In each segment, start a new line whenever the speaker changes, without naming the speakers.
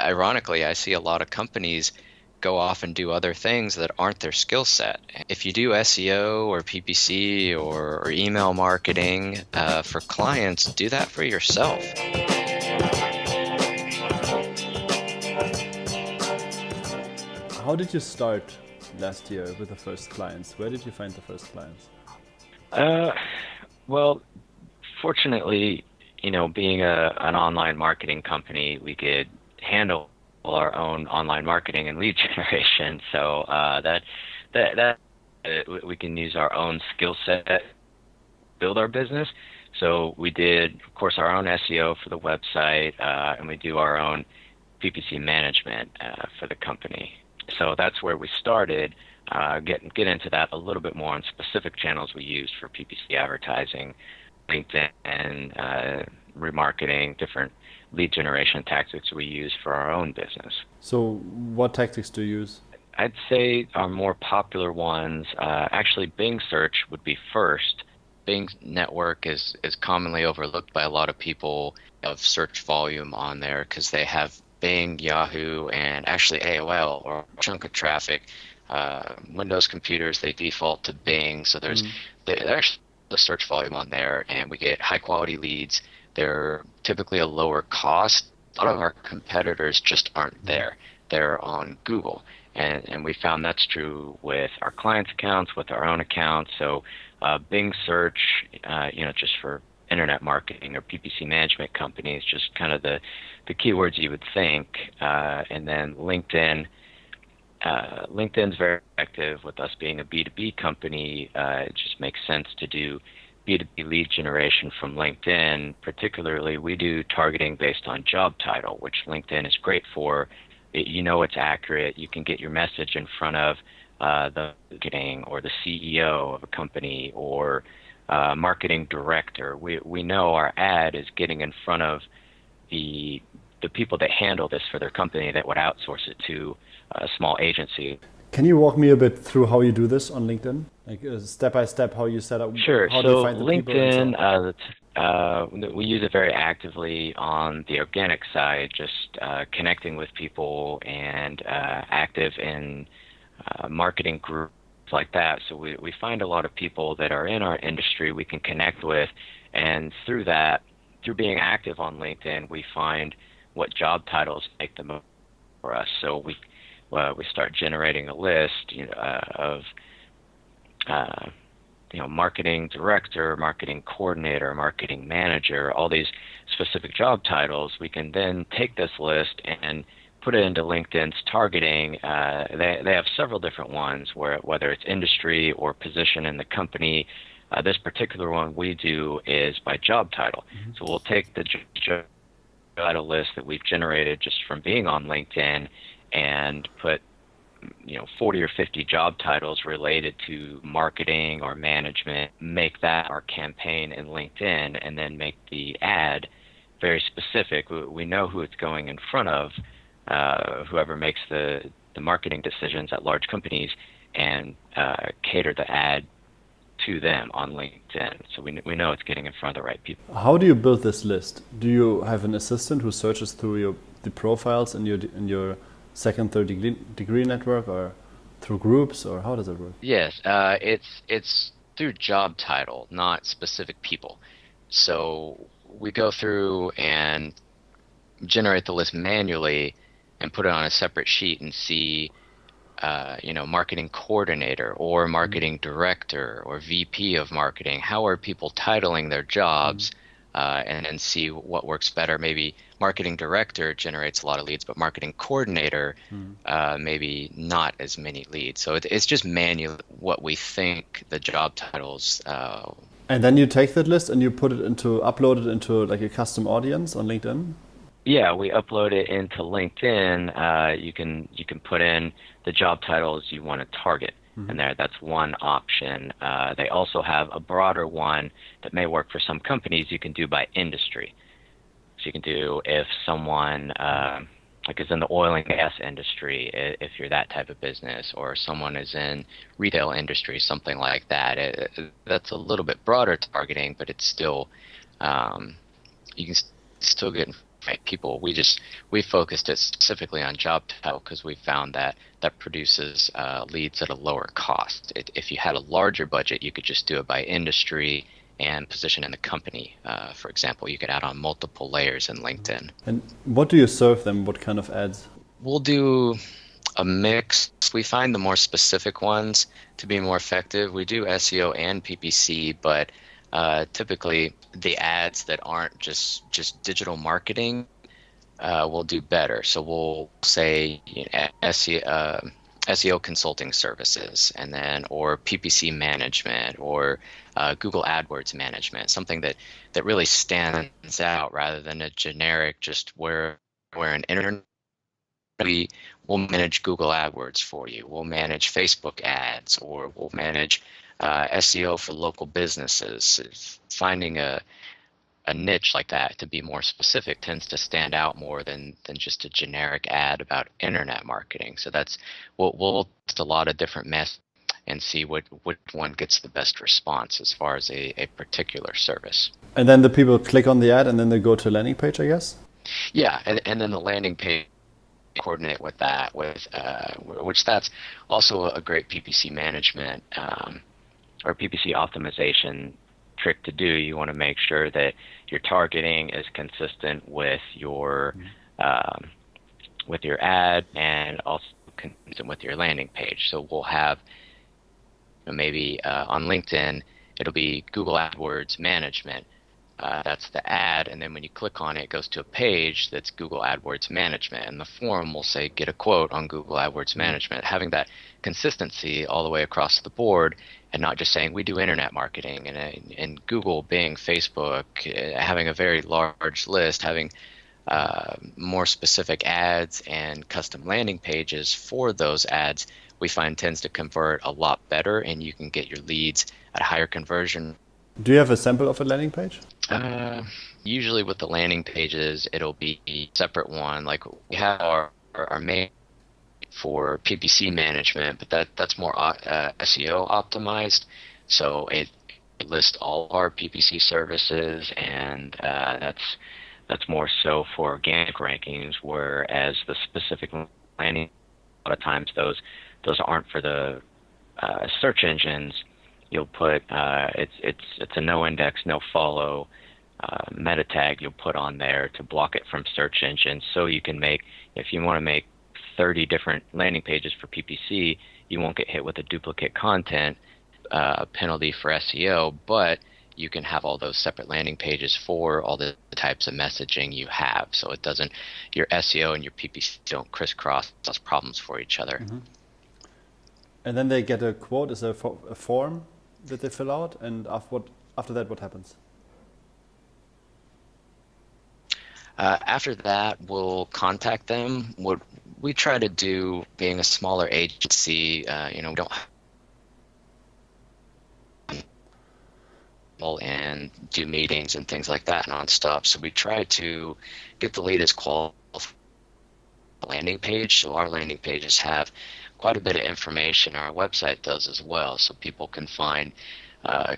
ironically, I see a lot of companies go off and do other things that aren't their skill set. If you do SEO or PPC or email marketing for clients, do that for yourself.
How did you start last year with the first clients? Where did you find the first clients?
Uh, well, fortunately, being an online marketing company, we could handle our own online marketing and lead generation. So we can use our own skill set to build our business. So we did, of course, our own SEO for the website, and we do our own PPC management for the company. So that's where we started. Get into that a little bit more on specific channels we use for PPC advertising, LinkedIn, remarketing, different lead generation tactics we use for our own business.
So what tactics do you use?
I'd say our more popular ones, actually Bing search would be first.
Bing network is commonly overlooked by a lot of people of search volume on there because they have Bing, Yahoo, and actually AOL or a chunk of traffic. Windows computers, they default to Bing, so there's actually the search volume on there, and we get high quality leads. They're typically a lower cost. A lot of our competitors just aren't there. They're on Google, and we found that's true with our clients' accounts, with our own accounts. So Bing search, just for internet marketing or PPC management companies, just kind of the keywords you would think, and then LinkedIn. LinkedIn's very active. With us being a B2B company, it just makes sense to do B2B lead generation from LinkedIn. Particularly, we do targeting based on job title, which LinkedIn is great for. It's accurate. You can get your message in front of the marketing or the CEO of a company or marketing director. We know our ad is getting in front of the people that handle this for their company that would outsource it to a small agency.
Can you walk me a bit through how you do this on LinkedIn? Like step by step, how you set up?
Sure.
How do
So
you find the
LinkedIn,
people?
we use it very actively on the organic side, just connecting with people and active in marketing groups like that. So we find a lot of people that are in our industry we can connect with, and through being active on LinkedIn, we find what job titles make the most for us. So we start generating a list of marketing director, marketing coordinator, marketing manager, all these specific job titles. We can then take this list and put it into LinkedIn's targeting. They have several different ones, whether it's industry or position in the company. This particular one we do is by job title. Mm-hmm. So we'll take the job title list that we've generated just from being on LinkedIn and put 40 or 50 job titles related to marketing or management, make that our campaign in LinkedIn, and then make the ad very specific. We know who it's going in front of, whoever makes the marketing decisions at large companies, and cater the ad to them on LinkedIn. So we know it's getting in front of the right people.
How do you build this list? Do you have an assistant who searches through the profiles in your second, third degree network, or through groups, or how does it work?
Yes, it's through job title, not specific people. So we go through and generate the list manually and put it on a separate sheet and see marketing coordinator or marketing director or VP of marketing. How are people titling their jobs? And then see what works better. Maybe marketing director generates a lot of leads, but marketing coordinator maybe not as many leads. So it's just manual what we think the job titles.
And then you take that list and you upload it into like a custom audience on LinkedIn?
Yeah, we upload it into LinkedIn. You can put in the job titles you want to target. And that's one option. They also have a broader one that may work for some companies. You can do by industry. So you can do if someone like is in the oil and gas industry, if you're that type of business, or someone is in retail industry, something like that. That's a little bit broader targeting, but it's still you can still get in
right, people, we focused it specifically on job title because we found that that produces leads at a lower cost. If you had a larger budget, you could just do it by industry and position in the company. For example, you could add on multiple layers in LinkedIn.
And what do you serve them? What kind of ads?
We'll do a mix. We find the more specific ones to be more effective. We do SEO and PPC, but typically the ads that aren't just digital marketing will do better. So we'll say SEO consulting services, and then or PPC management, or Google AdWords management, something that really stands out rather than a generic just where an internet. We'll manage Google AdWords for you. We'll manage Facebook ads, or we'll manage SEO for local businesses. Finding a niche like that to be more specific tends to stand out more than just a generic ad about internet marketing. So that's we'll test a lot of different methods and see which one gets the best response as far as a particular service.
And then the people click on the ad and then they go to a landing page, I guess?
Yeah, and then the landing page coordinate with that, which that's also a great PPC management or PPC optimization trick to do. You want to make sure that your targeting is consistent with your ad, and also consistent with your landing page. So we'll have maybe on LinkedIn it'll be Google AdWords management. That's the ad, and then when you click on it, it goes to a page that's Google AdWords management, and the form will say get a quote on Google AdWords management. Having that consistency all the way across the board, and not just saying we do internet marketing, and Google, Bing, Facebook, having a very large list, having more specific ads and custom landing pages for those ads, we find tends to convert a lot better, and you can get your leads at higher conversion.
Do you have a sample of a landing page?
Usually with the landing pages, it'll be a separate one. Like we have our main for PPC management, but that's more SEO optimized. So it lists all our PPC services, and that's more so for organic rankings. Whereas the specific landing, a lot of times those aren't for the search engines. You'll put it's a no index, no follow meta tag you'll put on there to block it from search engines. So you can make, if you want to make 30 different landing pages for PPC, you won't get hit with a duplicate content penalty for SEO, but you can have all those separate landing pages for all the types of messaging you have. So it doesn't, your SEO and your PPC don't crisscross, cause problems for each other.
Mm-hmm. And then they get a quote, is a form that they fill out, and after that, what happens?
After that, we'll contact them. What we try to do, being a smaller agency, we don't and do meetings and things like that nonstop. So we try to get the lead as qualified landing page. So our landing pages have quite a bit of information. Our website does as well, so people can find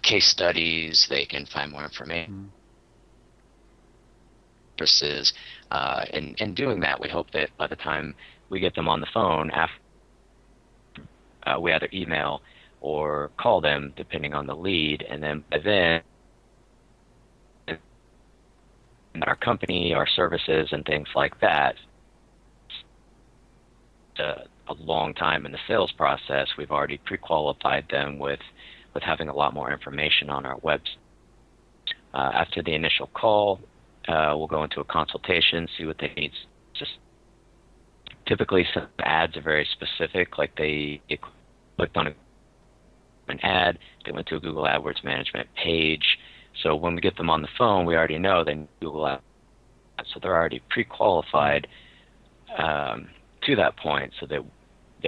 case studies. They can find more information. In doing that, we hope that by the time we get them on the phone, after we either email or call them, depending on the lead, and then by then our company, our services, and things like that. A long time in the sales process, we've already pre-qualified them with having a lot more information on our website. After the initial call, we'll go into a consultation, see what they need. Just typically, some ads are very specific, like they clicked on an ad, they went to a Google AdWords management page. So when we get them on the phone, we already know they need Google AdWords, so they're already pre-qualified to that point, so that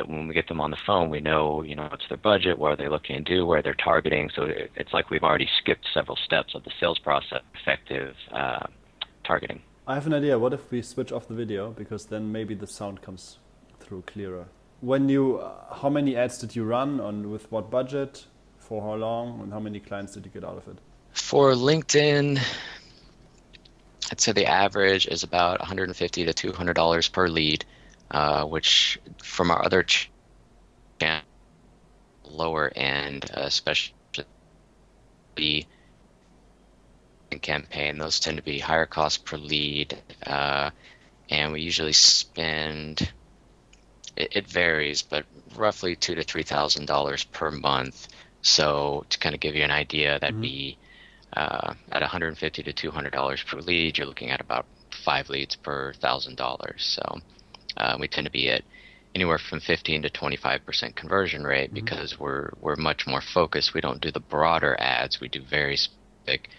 when we get them on the phone, we know, what's their budget, what are they looking to do, where they're targeting. So it's like we've already skipped several steps of the sales process, effective targeting.
I have an idea. What if we switch off the video, because then maybe the sound comes through clearer. How many ads did you run on, with what budget, for how long, and how many clients did you get out of it?
For LinkedIn, I'd say the average is about $150 to $200 per lead, which from our other lower end, especially campaign, those tend to be higher cost per lead, and we usually spend, it varies, but roughly $2,000 to $3,000 per month. So to kind of give you an idea, that'd be at $150 to $200 per lead, you're looking at about 5 leads per $1,000. So we tend to be at anywhere from 15 to 25% conversion rate because we're much more focused. We don't do the broader ads. We do very specific.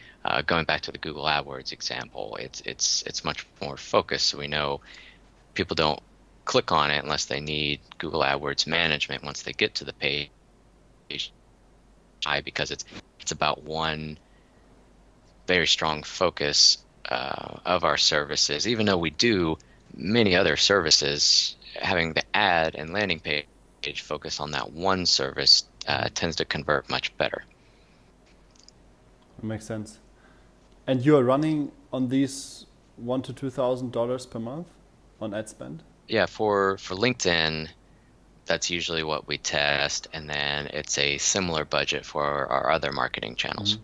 Going back to the Google AdWords example, it's much more focused. So we know people don't click on it unless they need Google AdWords management once they get to the page, because it's about one very strong focus of our services. Even though we do many other services, having the ad and landing page focus on that one service tends to convert much better.
That makes sense. And you are running on these $1,000 to $2,000 per month on ad spend?
Yeah, for LinkedIn, that's usually what we test, and then it's a similar budget for our other marketing channels.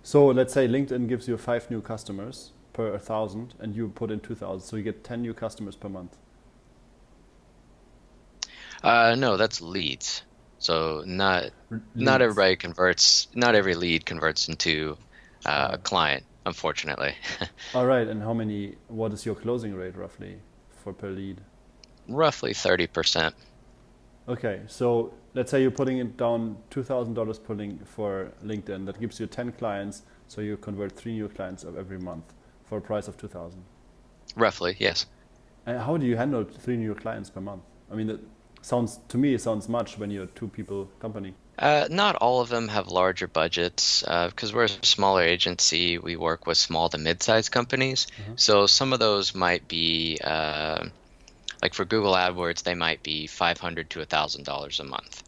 So let's say LinkedIn gives you 5 new customers per 1,000, and you put in 2,000, so you get 10 new customers per month.
No, that's leads. So not everybody converts. Not every lead converts into a client, unfortunately.
All right, and what is your closing rate roughly for per lead?
Roughly 30%.
Okay, so let's say you're putting it down $2,000 per link for LinkedIn. That gives you 10 clients, so you convert 3 new clients every month for a price of 2,000.
Roughly, yes.
And how do you handle 3 new clients per month? I mean, that sounds much when you're a 2-people company.
Not all of them have larger budgets because we're a smaller agency. We work with small to mid-sized companies. So some of those might be, like for Google AdWords, they might be $500 to $1,000 a month,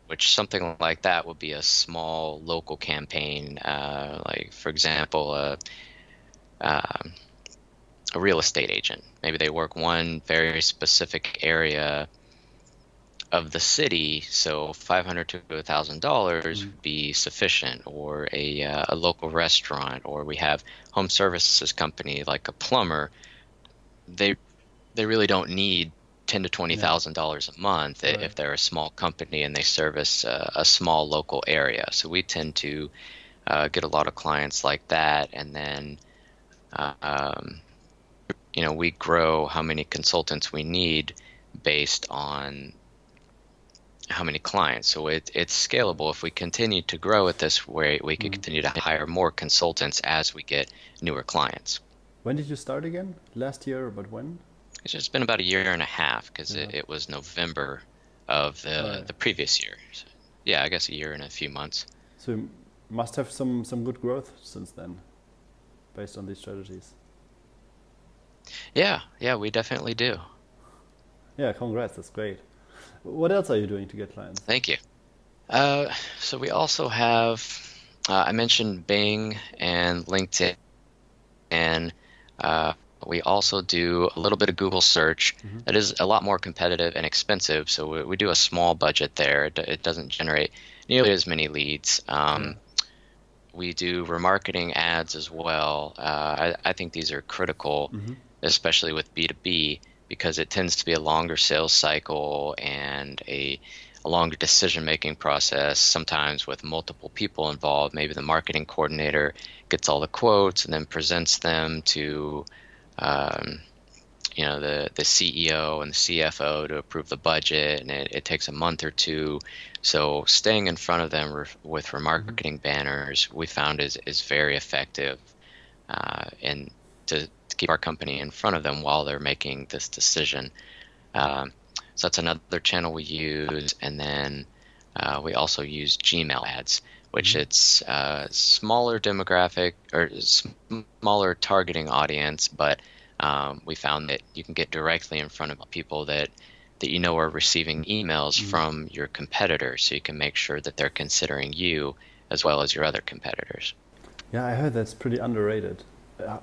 which something like that would be a small local campaign. Like, for example, a real estate agent. Maybe they work one very specific area of the city, so $500 to $1,000 would be sufficient, or a local restaurant, or we have home services company like a plumber. They really don't need $10,000 to $20,000 a month if they're a small company and they service a small local area. So we tend to get a lot of clients like that, and then we grow how many consultants we need based on how many clients. So it's scalable. If we continue to grow at this rate, we could continue to hire more consultants as we get newer clients.
When did you start again? Last year, but when?
It's just been about a year and a half because it was November of the previous year. So, yeah, I guess a year and a few months.
So you must have some good growth since then based on these strategies.
Yeah, we definitely do.
Yeah, congrats. That's great. What else are you doing to get clients?
Thank you. So we also have, I mentioned Bing and LinkedIn, and we also do a little bit of Google search. That is a lot more competitive and expensive, so we do a small budget there. It doesn't generate nearly as many leads. We do remarketing ads as well. I think these are critical, especially with B2B, because it tends to be a longer sales cycle and a longer decision-making process, sometimes with multiple people involved. Maybe the marketing coordinator gets all the quotes and then presents them to the CEO and the CFO to approve the budget, and it takes a month or two. So staying in front of them with remarketing banners, we found is very effective, and to keep our company in front of them while they're making this decision. So that's another channel we use. And then we also use Gmail ads, which it's smaller demographic or smaller targeting audience, but we found that you can get directly in front of people that are receiving emails from your competitors, so you can make sure that they're considering you as well as your other competitors.
Yeah, I heard that's pretty underrated.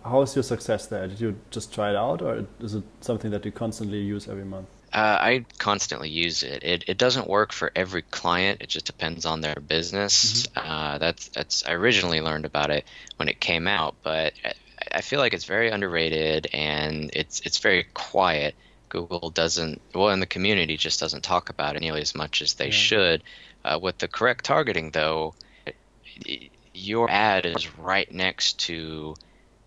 How is your success there? Did you just try it out, or is it something that you constantly use every month?
I constantly use it. It doesn't work for every client. It just depends on their business. That's I originally learned about it when it came out, but I feel like it's very underrated and it's very quiet. Google doesn't, well, and the community just doesn't talk about it nearly as much as they should. With the correct targeting, though, your ad is right next to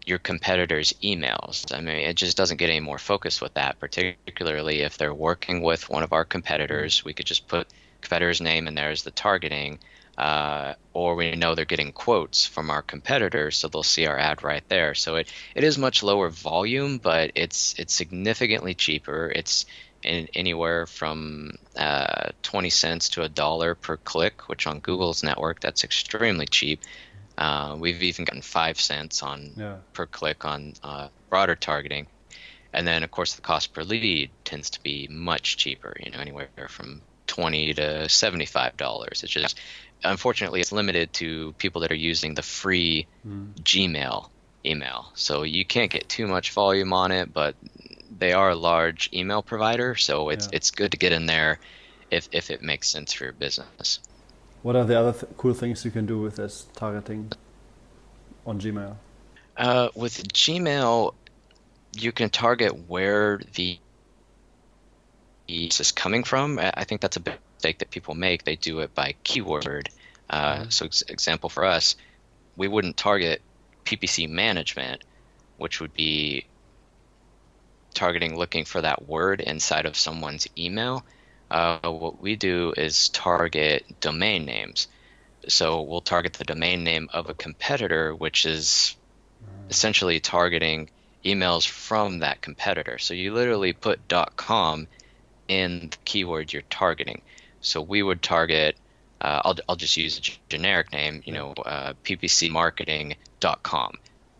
your competitors' emails. I mean, it just doesn't get any more focused with that, particularly if they're working with one of our competitors. We could just put competitor's name in there as the targeting, or we know they're getting quotes from our competitors, so they'll see our ad right there. So it is much lower volume, but it's significantly cheaper. It's anywhere from 20 cents to $1 per click, which on Google's network, that's extremely cheap. We've even gotten 5 cents per click on broader targeting. And then, of course, the cost per lead tends to be much cheaper, anywhere from $20 to $75. It's just, unfortunately, it's limited to people that are using the free Gmail email. So you can't get too much volume on it, but they are a large email provider, so it's good to get in there if it makes sense for your business.
What are the other cool things you can do with this targeting on Gmail?
With Gmail, you can target where the is coming from. I think that's a big mistake that people make. They do it by keyword. So example for us, we wouldn't target PPC management, which would be targeting looking for that word inside of someone's email. What we do is target domain names. So we'll target the domain name of a competitor, which is essentially targeting emails from that competitor. So you literally put .com in the keyword you're targeting. So we would target, I'll just use a generic name, ppcmarketing.com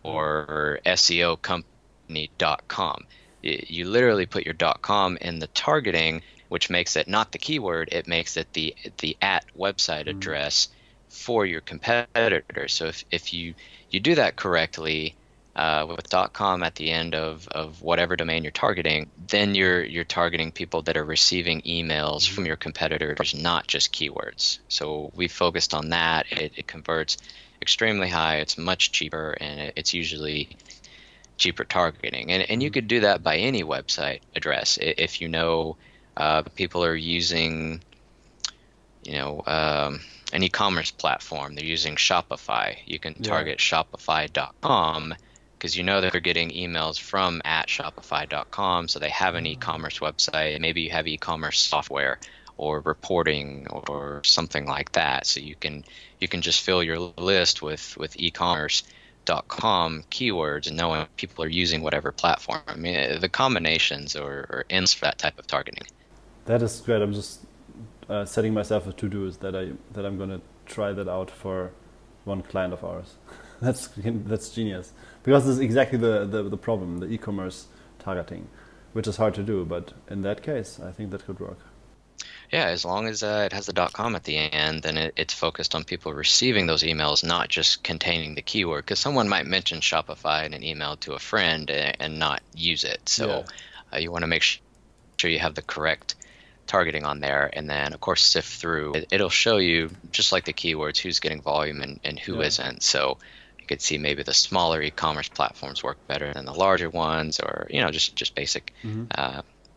or SEOcompany.com. You literally put your .com in the targeting, which makes it not the keyword, it makes it the @ website address for your competitor. So if you do that correctly, with .com at the end of whatever domain you're targeting, then you're targeting people that are receiving emails from your competitors, not just keywords. So we focused on that. It converts extremely high. It's much cheaper, and it's usually cheaper targeting. And you could do that by any website address. If people are using, an e-commerce platform, they're using Shopify. You can target shopify.com because they're getting emails from @shopify.com, so they have an e-commerce website. Maybe you have e-commerce software or reporting or something like that. So you can just fill your list with e-commerce.com keywords and knowing people are using whatever platform. I mean, the combinations are ends for that type of targeting.
That is great. I'm just setting myself a to-do that I'm going to try that out for one client of ours. That's genius, because this is exactly the problem, the e-commerce targeting, which is hard to do. But in that case, I think that could work.
Yeah, as long as it has the .com at the end, then it's focused on people receiving those emails, not just containing the keyword. Because someone might mention Shopify in an email to a friend and not use it. So you want to make sure you have the correct targeting on there, and then of course sift through. It'll show you, just like the keywords, who's getting volume and who isn't. So you could see maybe the smaller e-commerce platforms work better than the larger ones, or just basic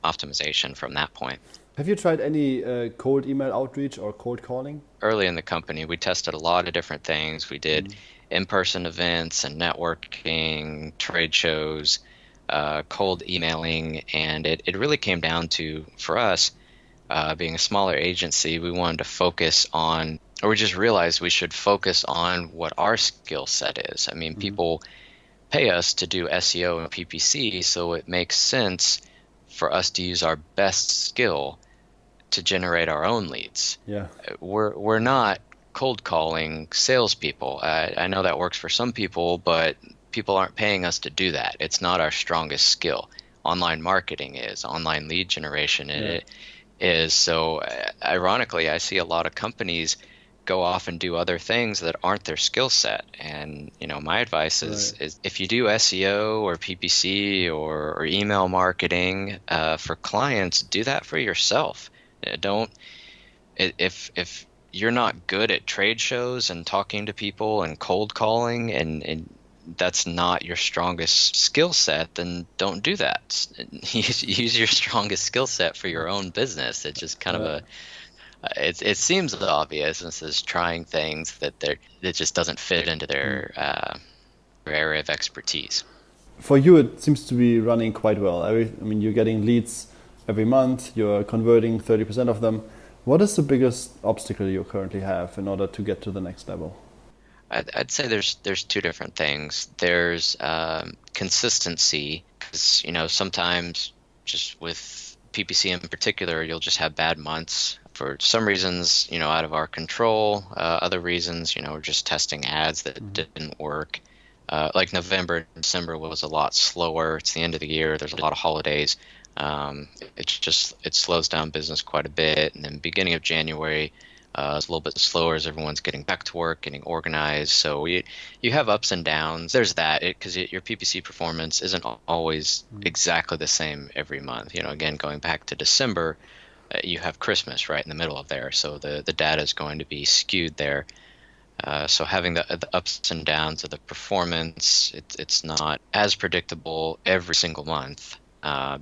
optimization from that point.
Have you tried any cold email outreach or cold calling?
Early in the company, we tested a lot of different things. We did in-person events and networking, trade shows, cold emailing, and it really came down to, for us, being a smaller agency, we wanted to focus on, or we just realized we should focus on what our skill set is. I mean, people pay us to do SEO and PPC, so it makes sense for us to use our best skill to generate our own leads.
Yeah,
we're not cold calling salespeople. I know that works for some people, but people aren't paying us to do that. It's not our strongest skill. Online marketing is, online lead generation is. So ironically, I see a lot of companies go off and do other things that aren't their skill set. And my advice is if you do SEO or PPC or email marketing for clients, do that for yourself. Don't if you're not good at trade shows and talking to people and cold calling, and that's not your strongest skill set, then don't do that. Use your strongest skill set for your own business. It's just kind of it seems obvious, and this is trying things that just doesn't fit into their area of expertise.
For you, it seems to be running quite well. I mean, you're getting leads every month. You're converting 30% of them. What is the biggest obstacle you currently have in order to get to the next level?
I'd say there's two different things. There's consistency, because sometimes just with PPC in particular, you'll just have bad months for some reasons out of our control. Other reasons we're just testing ads that didn't work. Like November and December was a lot slower. It's the end of the year. There's a lot of holidays. It slows down business quite a bit. And then beginning of January, it's a little bit slower as everyone's getting back to work, getting organized. So you have ups and downs. There's that, because your PPC performance isn't always exactly the same every month. Again, going back to December, you have Christmas right in the middle of there. So the data is going to be skewed there. So having the ups and downs of the performance, it's not as predictable every single month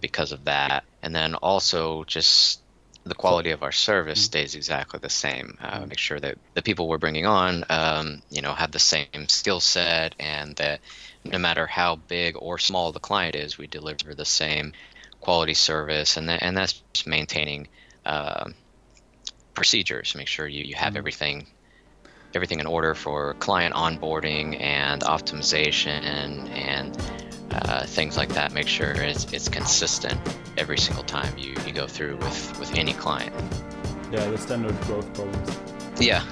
because of that. And then also just the quality of our service stays exactly the same. Make sure that the people we're bringing on, have the same skill set, and that no matter how big or small the client is, we deliver the same quality service. And that's just maintaining procedures. Make sure you have everything in order for client onboarding and optimization and things like that. Make sure it's consistent every single time you go through with any client.
Yeah, the standard growth problems.
Yeah.